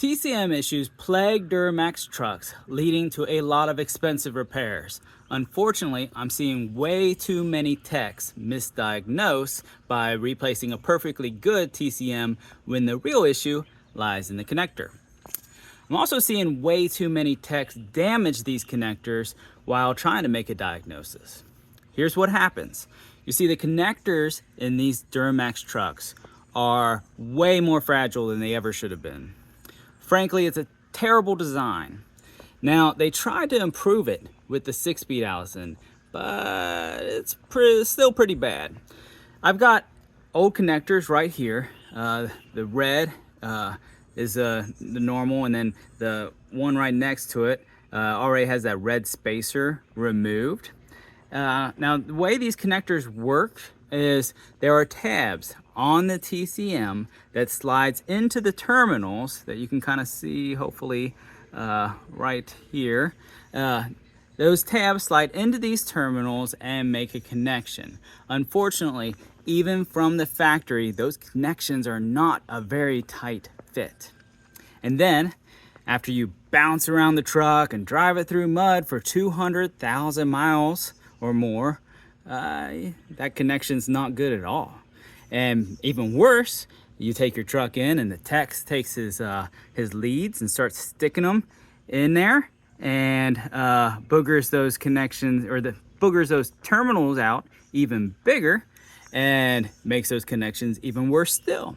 TCM issues plague Duramax trucks, leading to a lot of expensive repairs. Unfortunately, I'm seeing way too many techs misdiagnose by replacing a perfectly good TCM when the real issue lies in the connector. I'm also seeing way too many techs damage these connectors while trying to make a diagnosis. Here's what happens. You see, the connectors in these Duramax trucks are way more fragile than they ever should have been. Frankly, it's a terrible design. Now, they tried to improve it with the 6-speed Allison, but it's still pretty bad. I've got old connectors right here. The red is the normal, and then the one right next to it already has that red spacer removed. Now, the way these connectors work is there are tabs on the TCM that slides into the terminals that you can kind of see, hopefully, right here. Those tabs slide into these terminals and make a connection. Unfortunately, even from the factory, those connections are not a very tight fit. And then, after you bounce around the truck and drive it through mud for 200,000 miles or more, that connection's not good at all. And even worse, you take your truck in and the tech takes his leads and starts sticking them in there and boogers those connections, or boogers those terminals out even bigger and makes those connections even worse still.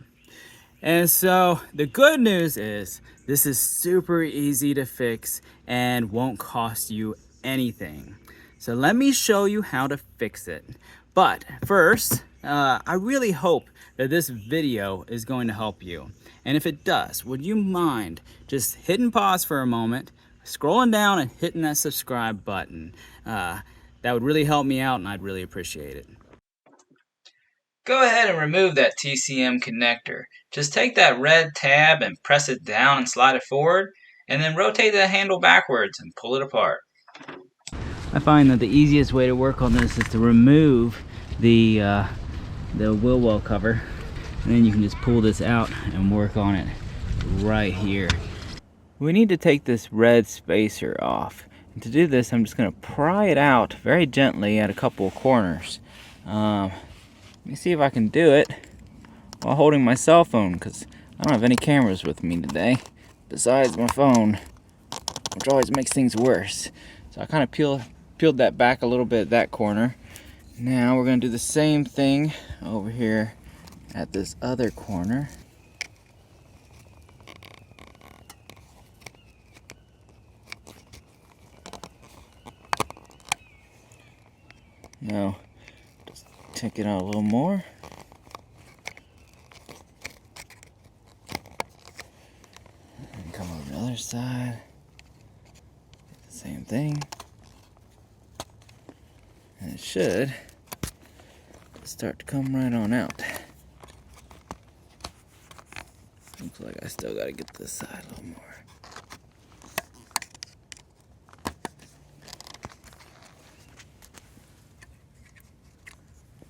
And so the good news is this is super easy to fix and won't cost you anything. So let me show you how to fix it. But first, I really hope that this video is going to help you. And if it does, would you mind just hitting pause for a moment, scrolling down and hitting that subscribe button? That would really help me out and I'd really appreciate it. Go ahead and remove that TCM connector. Just take that red tab and press it down and slide it forward, and then rotate the handle backwards and pull it apart. I find that the easiest way to work on this is to remove the wheel well cover, and then you can just pull this out and work on it right here. We need to take this red spacer off, and to do this I'm just going to pry it out very gently at a couple of corners. Let me see if I can do it while holding my cell phone, because I don't have any cameras with me today besides my phone, which always makes things worse. So I kind of peeled that back a little bit, that corner. Now we're going to do the same thing over here at this other corner. Now, just take it out a little more. And come on the other side. The same thing. And it should start to come right on out. Looks like I still gotta get this side a little more.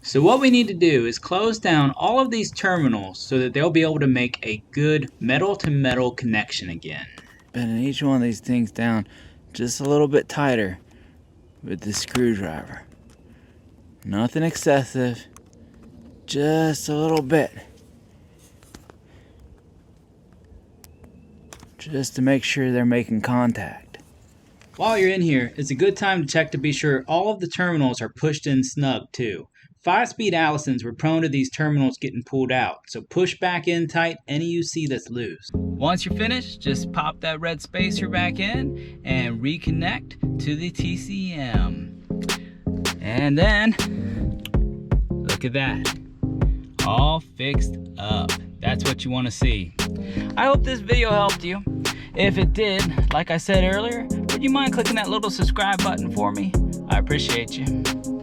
So what we need to do is close down all of these terminals so that they'll be able to make a good metal-to-metal connection again. Bending each one of these things down just a little bit tighter with this screwdriver. Nothing excessive, just a little bit. Just to make sure they're making contact. While you're in here, it's a good time to check to be sure all of the terminals are pushed in snug too. 5-speed Allisons were prone to these terminals getting pulled out, so push back in tight any you see that's loose. Once you're finished, just pop that red spacer back in and reconnect to the TCM. And then, look at that, all fixed up. That's what you want to see. I hope this video helped you. If it did, like I said earlier, would you mind clicking that little subscribe button for me? I appreciate you.